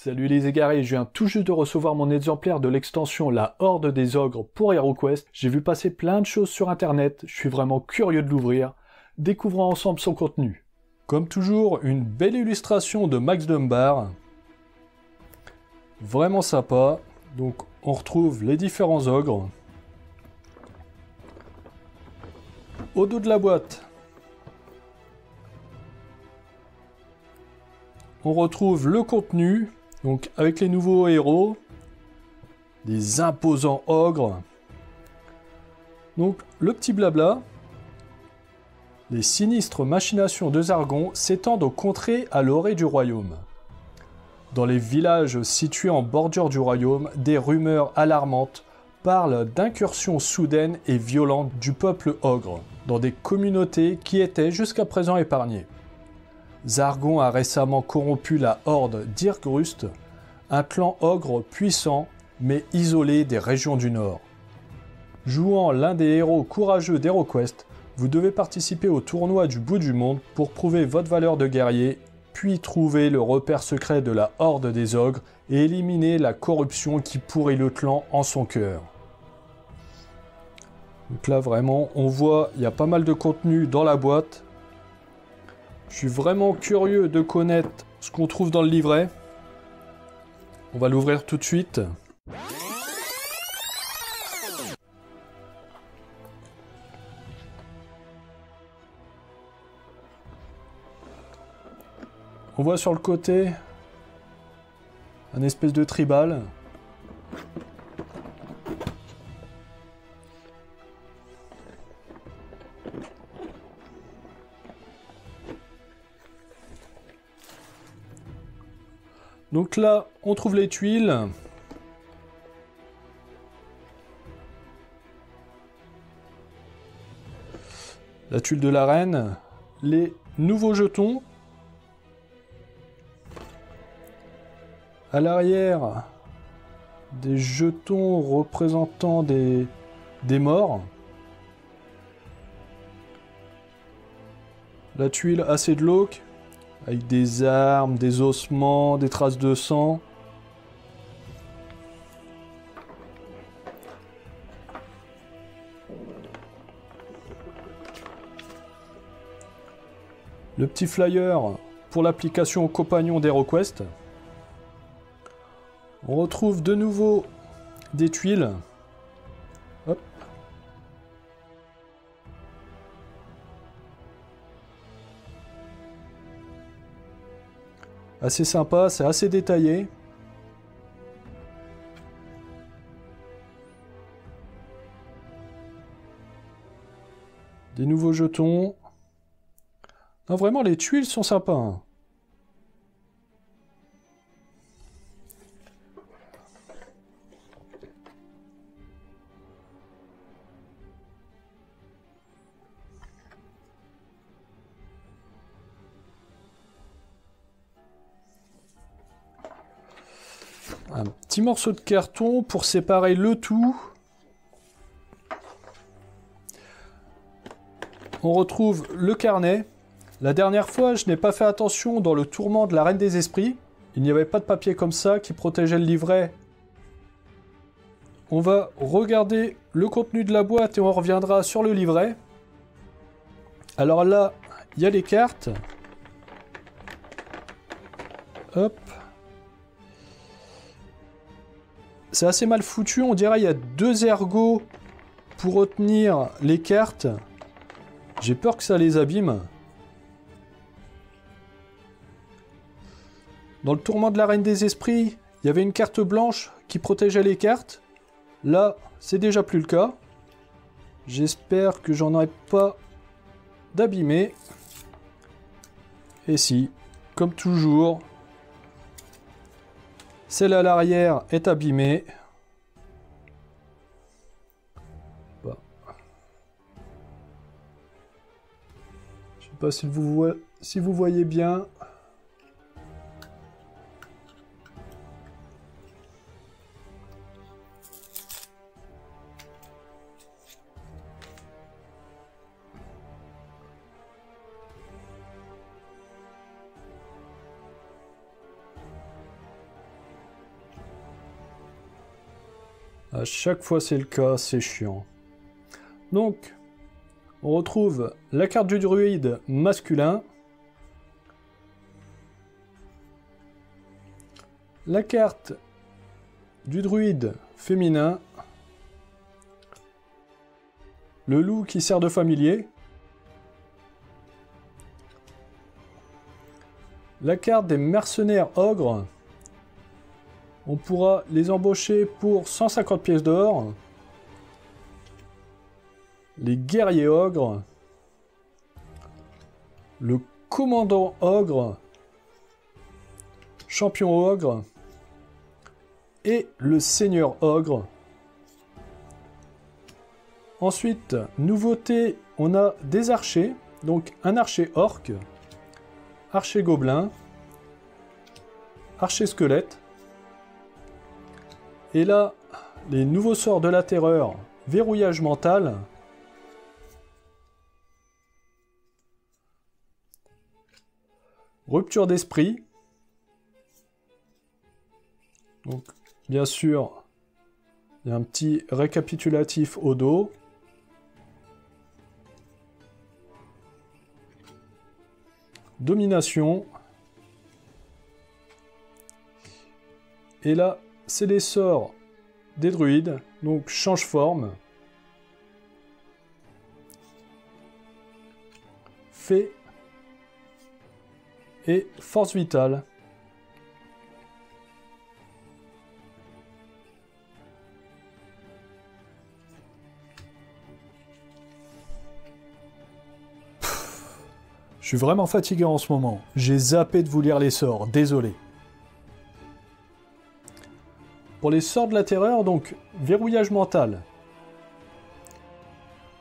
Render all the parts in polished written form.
Salut les égarés, je viens tout juste de recevoir mon exemplaire de l'extension La Horde des Ogres pour HeroQuest. J'ai vu passer plein de choses sur internet, je suis vraiment curieux de l'ouvrir. Découvrons ensemble son contenu. Comme toujours, une belle illustration de Max Dunbar. Vraiment sympa. Donc on retrouve les différents ogres. Au dos de la boîte, on retrouve le contenu. Donc avec les nouveaux héros, des imposants ogres. Donc le petit blabla. Les sinistres machinations de Zargon s'étendent aux contrées à l'orée du royaume. Dans les villages situés en bordure du royaume, des rumeurs alarmantes parlent d'incursions soudaines et violentes du peuple ogre dans des communautés qui étaient jusqu'à présent épargnées. Zargon a récemment corrompu la horde d'Irgrust, un clan ogre puissant mais isolé des régions du Nord. Jouant l'un des héros courageux d'HeroQuest, vous devez participer au tournoi du bout du monde pour prouver votre valeur de guerrier, puis trouver le repère secret de la horde des ogres et éliminer la corruption qui pourrit le clan en son cœur. Donc là vraiment, on voit, il y a pas mal de contenu dans la boîte. Je suis vraiment curieux de connaître ce qu'on trouve dans le livret. On va l'ouvrir tout de suite. On voit sur le côté un espèce de tribal. Donc là, on trouve les tuiles. La tuile de la reine. Les nouveaux jetons. À l'arrière, des jetons représentant des morts. La tuile assez de glauque. Avec des armes, des ossements, des traces de sang. Le petit flyer pour l'application compagnon d'HeroQuest. On retrouve de nouveau des tuiles. Hop. Assez sympa, c'est assez détaillé. Des nouveaux jetons. Non, vraiment, les tuiles sont sympas, hein. Un petit morceau de carton pour séparer le tout. On retrouve le carnet. La dernière fois, je n'ai pas fait attention dans le tourment de la Reine des Esprits. Il n'y avait pas de papier comme ça qui protégeait le livret. On va regarder le contenu de la boîte et on reviendra sur le livret. Alors là, il y a les cartes. Hop. C'est assez mal foutu, on dirait qu'il y a deux ergots pour retenir les cartes. J'ai peur que ça les abîme. Dans le tourment de la Reine des Esprits, il y avait une carte blanche qui protégeait les cartes. Là, c'est déjà plus le cas. J'espère que j'en aurai pas d'abîmer. Et si, comme toujours, celle à l'arrière est abîmée. Bah. Je sais pas si vous voyez bien. À chaque fois c'est le cas, c'est chiant. Donc, on retrouve la carte du druide masculin, la carte du druide féminin, le loup qui sert de familier, la carte des mercenaires ogres, on pourra les embaucher pour 150 pièces d'or, les guerriers ogres, le commandant ogre, champion ogre, et le seigneur ogre. Ensuite, nouveauté, on a des archers, donc un archer orc, archer gobelin, archer squelette, et là, les nouveaux sorts de la terreur, verrouillage mental, rupture d'esprit, donc bien sûr, il y a un petit récapitulatif au dos. Domination. Et là, c'est les sorts des druides, donc change forme. Fée. Et force vitale. Je suis vraiment fatigué en ce moment. J'ai zappé de vous lire les sorts, désolé. Pour les sorts de la terreur, donc, verrouillage mental.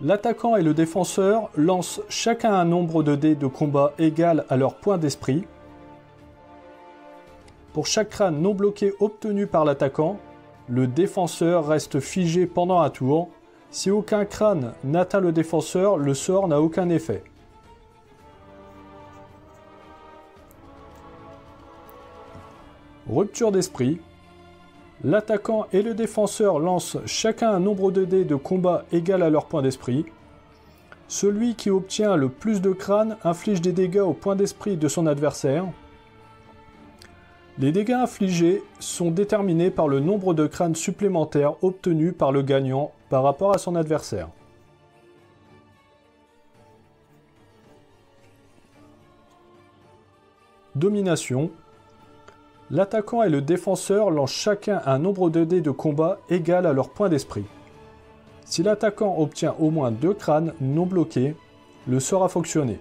L'attaquant et le défenseur lancent chacun un nombre de dés de combat égal à leur point d'esprit. Pour chaque crâne non bloqué obtenu par l'attaquant, le défenseur reste figé pendant un tour. Si aucun crâne n'atteint le défenseur, le sort n'a aucun effet. Rupture d'esprit. L'attaquant et le défenseur lancent chacun un nombre de dés de combat égal à leur point d'esprit. Celui qui obtient le plus de crânes inflige des dégâts au point d'esprit de son adversaire. Les dégâts infligés sont déterminés par le nombre de crânes supplémentaires obtenus par le gagnant par rapport à son adversaire. Domination. L'attaquant et le défenseur lancent chacun un nombre de dés de combat égal à leur point d'esprit. Si l'attaquant obtient au moins 2 crânes non bloqués, le sort a fonctionné.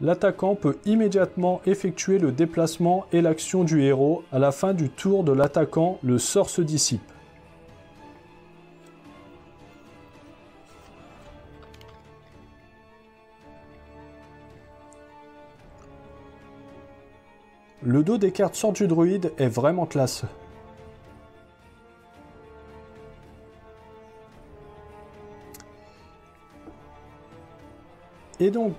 L'attaquant peut immédiatement effectuer le déplacement et l'action du héros. À la fin du tour de l'attaquant, le sort se dissipe. Le dos des cartes sorts du druide est vraiment classe. Et donc,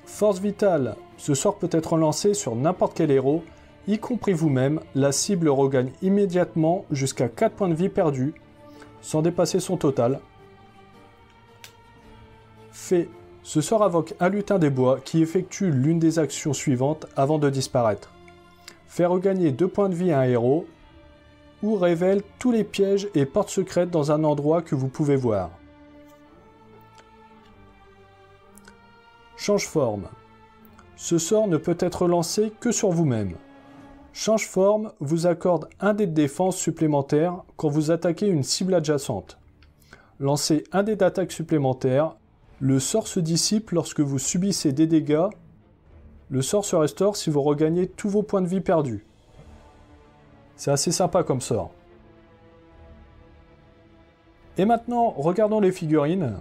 force vitale, ce sort peut être lancé sur n'importe quel héros, y compris vous-même. La cible regagne immédiatement jusqu'à 4 points de vie perdus, sans dépasser son total. Fait. Ce sort invoque un lutin des bois qui effectue l'une des actions suivantes avant de disparaître. Fait regagner 2 points de vie à un héros, ou révèle tous les pièges et portes secrètes dans un endroit que vous pouvez voir. Change forme. Ce sort ne peut être lancé que sur vous-même. Change forme vous accorde un dé de défense supplémentaire quand vous attaquez une cible adjacente. Lancez un dé d'attaque supplémentaire. Le sort se dissipe lorsque vous subissez des dégâts. Le sort se restaure si vous regagnez tous vos points de vie perdus. C'est assez sympa comme sort. Et maintenant, regardons les figurines.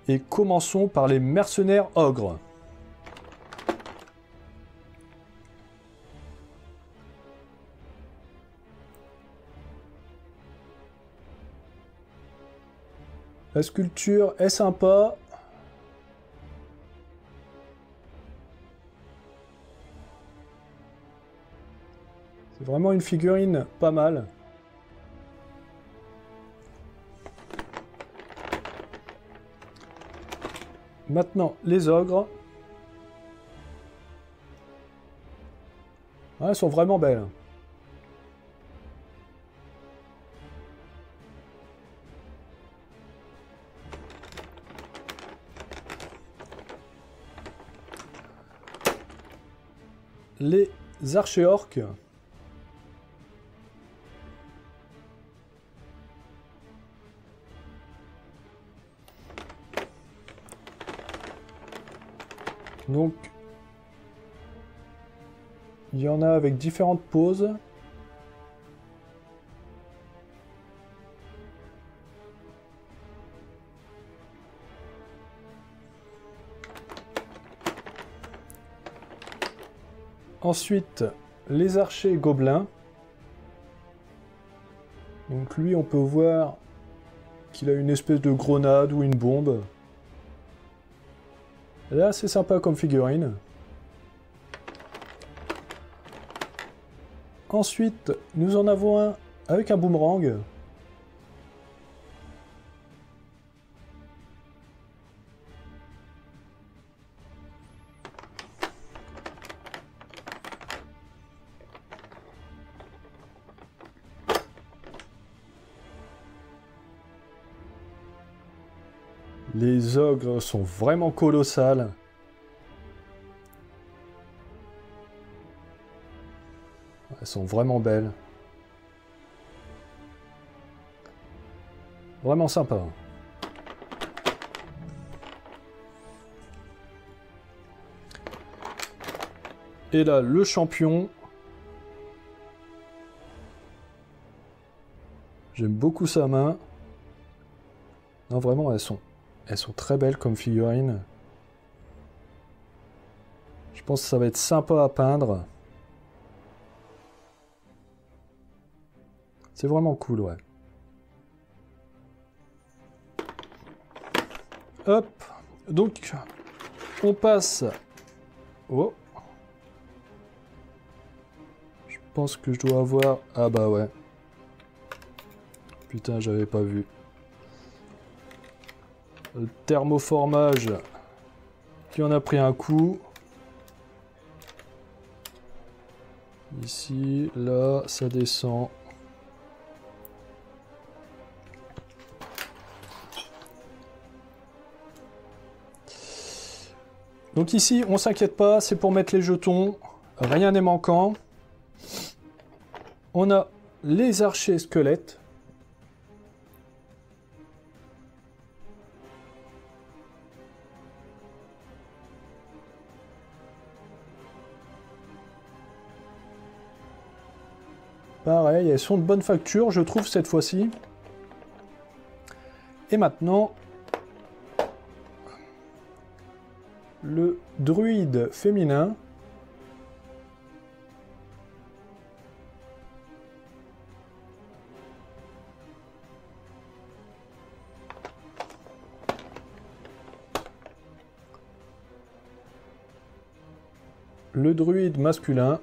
Et commençons par les mercenaires ogres. La sculpture est sympa. C'est vraiment une figurine pas mal. Maintenant, les ogres. Ah, elles sont vraiment belles. Les archers-orques. Donc, il y en a avec différentes poses. Ensuite, les archers gobelins. Donc lui, on peut voir qu'il a une espèce de grenade ou une bombe. Là, c'est sympa comme figurine. Ensuite, nous en avons un avec un boomerang. Les ogres sont vraiment colossales. Elles sont vraiment belles. Vraiment sympa. Et là, le champion. J'aime beaucoup sa main. Non, vraiment, elles sont très belles comme figurines. Je pense que ça va être sympa à peindre. C'est vraiment cool, ouais. Hop. Donc, on passe... Oh. Je pense que je dois avoir... Ah bah ouais. Putain, j'avais pas vu. Le thermoformage qui en a pris un coup. Ici, là, ça descend. Donc ici, on s'inquiète pas, c'est pour mettre les jetons. Rien n'est manquant. On a les archers squelettes. Pareil, elles sont de bonne facture, je trouve, cette fois-ci. Et maintenant, le druide féminin. Le druide masculin.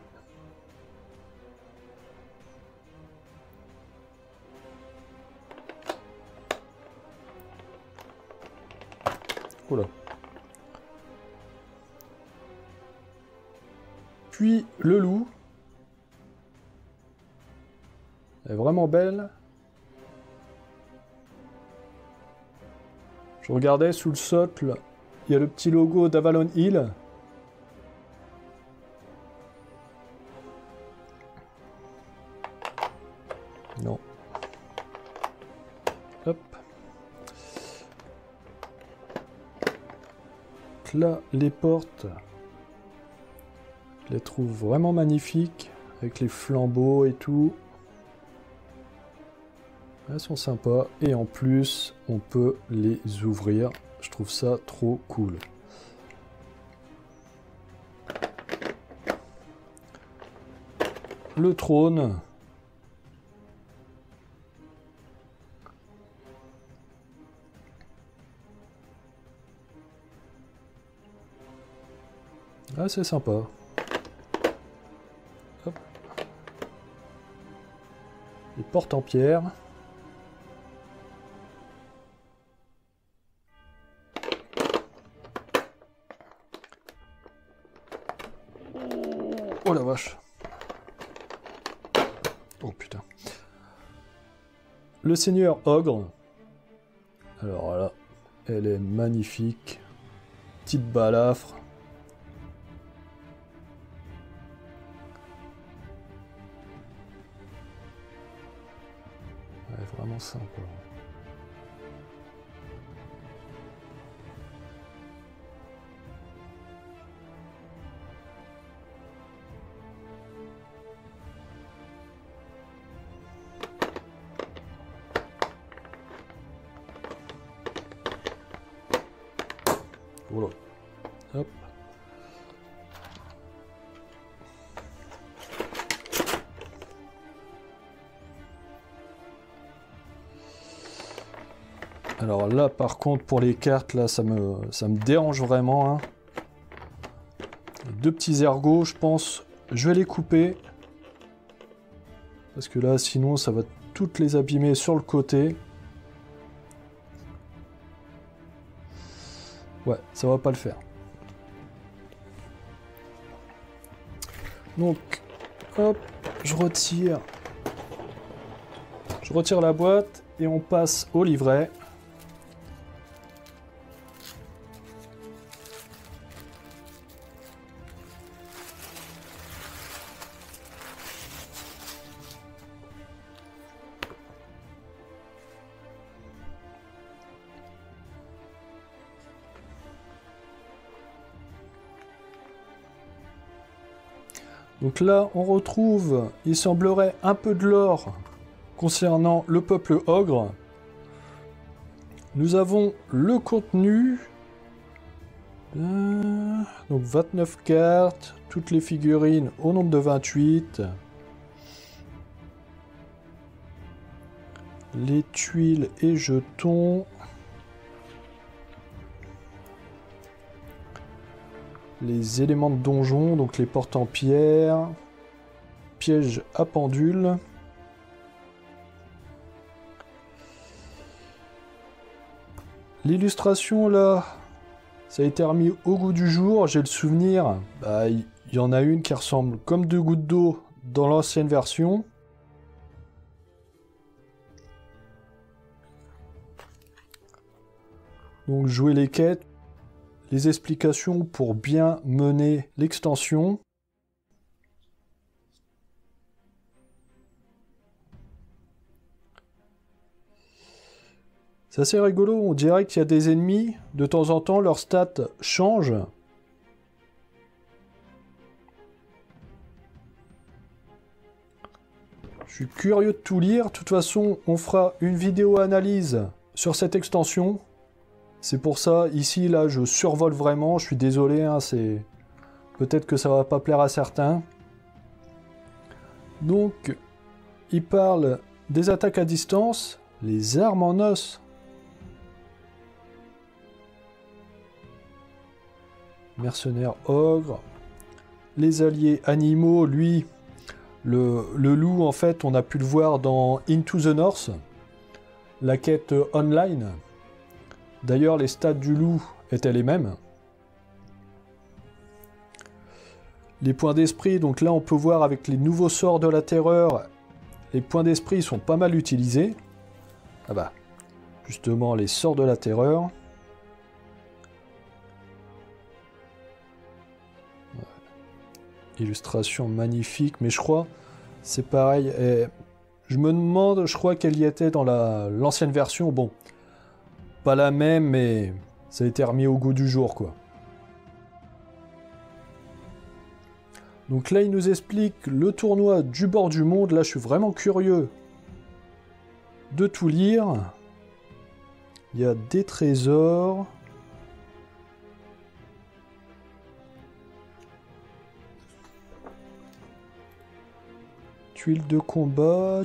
Oula. Puis le loup. Elle est vraiment belle. Je regardais sous le socle, il y a le petit logo d'Avalon Hill. Non. Hop. Là, les portes, je les trouve vraiment magnifiques, avec les flambeaux et tout. Elles sont sympas, et en plus, on peut les ouvrir. Je trouve ça trop cool. Le trône. Ah, c'est sympa. Hop. Les portes en pierre. Oh putain. Le seigneur ogre. Alors là, elle est magnifique. Petite balafre. Elle est vraiment sympa. Voilà. Hop. Alors là, par contre, pour les cartes, là, ça me dérange vraiment. Hein. Les deux petits ergots, je pense, je vais les couper. Parce que là, sinon, ça va toutes les abîmer sur le côté. Ouais, ça va pas le faire. Donc, hop, je retire la boîte et on passe au livret. Donc là, on retrouve, il semblerait, un peu de lore concernant le peuple ogre. Nous avons le contenu. Donc 29 cartes, toutes les figurines au nombre de 28. Les tuiles et jetons. Les éléments de donjon, donc les portes en pierre, pièges à pendule. L'illustration là, ça a été remis au goût du jour, j'ai le souvenir. Bah, il y en a une qui ressemble comme deux gouttes d'eau dans l'ancienne version. Donc jouer les quêtes. Les explications pour bien mener l'extension. C'est assez rigolo, on dirait qu'il y a des ennemis, de temps en temps leurs stats changent. Je suis curieux de tout lire, de toute façon on fera une vidéo analyse sur cette extension. C'est pour ça, ici, là, je survole vraiment, je suis désolé, hein, c'est... Peut-être que ça va pas plaire à certains. Donc, il parle des attaques à distance, les armes en os. Mercenaires ogres. Les alliés animaux, lui, le loup, en fait, on a pu le voir dans Into the North, la quête online. D'ailleurs, les stats du loup étaient les mêmes. Les points d'esprit, donc là on peut voir avec les nouveaux sorts de la terreur, les points d'esprit sont pas mal utilisés. Ah bah, justement les sorts de la terreur. Illustration magnifique, mais je crois, c'est pareil. Et je me demande, je crois qu'elle y était dans l'ancienne version, bon. Pas la même, mais ça a été remis au goût du jour, quoi. Donc là, il nous explique le tournoi du bord du monde. Là, je suis vraiment curieux de tout lire. Il y a des trésors. Tuiles de combat.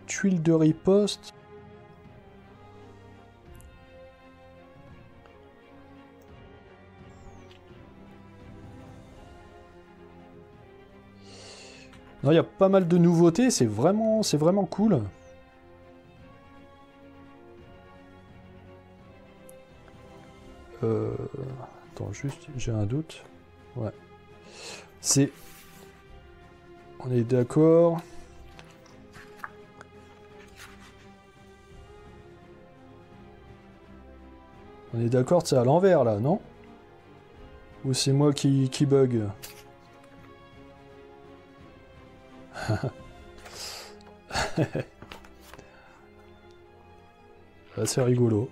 Tuiles de riposte. Non, il y a pas mal de nouveautés, c'est vraiment cool. Attends, juste, j'ai un doute. Ouais. C'est... On est d'accord. On est d'accord, c'est à l'envers là, non? Ou c'est moi qui bug? C'est rigolo.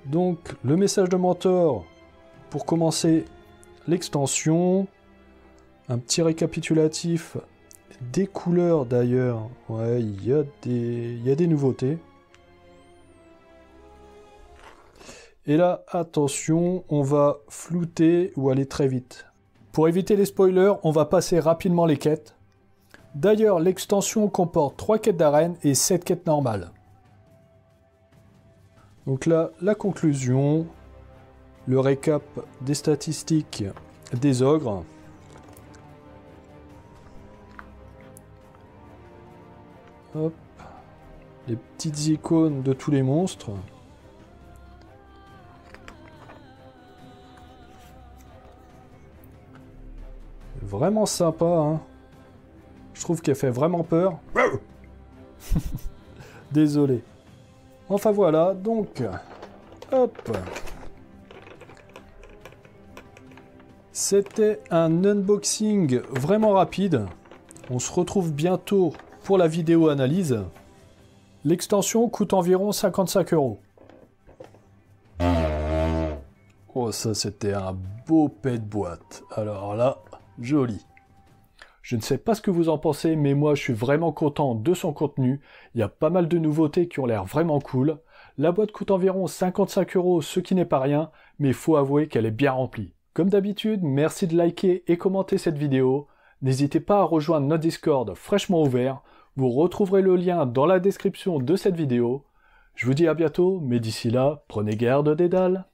Donc, le message de mentor pour commencer l'extension. Un petit récapitulatif des couleurs d'ailleurs. Ouais, il y a des nouveautés. Et là, attention, on va flouter ou aller très vite. Pour éviter les spoilers, on va passer rapidement les quêtes. D'ailleurs, l'extension comporte 3 quêtes d'arène et 7 quêtes normales. Donc là, la conclusion, le récap des statistiques des ogres. Hop, les petites icônes de tous les monstres. Vraiment sympa, hein. Je trouve qu'elle fait vraiment peur. Désolé. Enfin voilà, donc... Hop. C'était un unboxing vraiment rapide. On se retrouve bientôt pour la vidéo analyse. L'extension coûte environ 55 €. Oh, ça c'était un beau pet de boîte. Alors là... Joli. Je ne sais pas ce que vous en pensez, mais moi je suis vraiment content de son contenu. Il y a pas mal de nouveautés qui ont l'air vraiment cool. La boîte coûte environ 55 €, ce qui n'est pas rien, mais il faut avouer qu'elle est bien remplie. Comme d'habitude, merci de liker et commenter cette vidéo. N'hésitez pas à rejoindre notre Discord fraîchement ouvert. Vous retrouverez le lien dans la description de cette vidéo. Je vous dis à bientôt, mais d'ici là, prenez garde des dalles.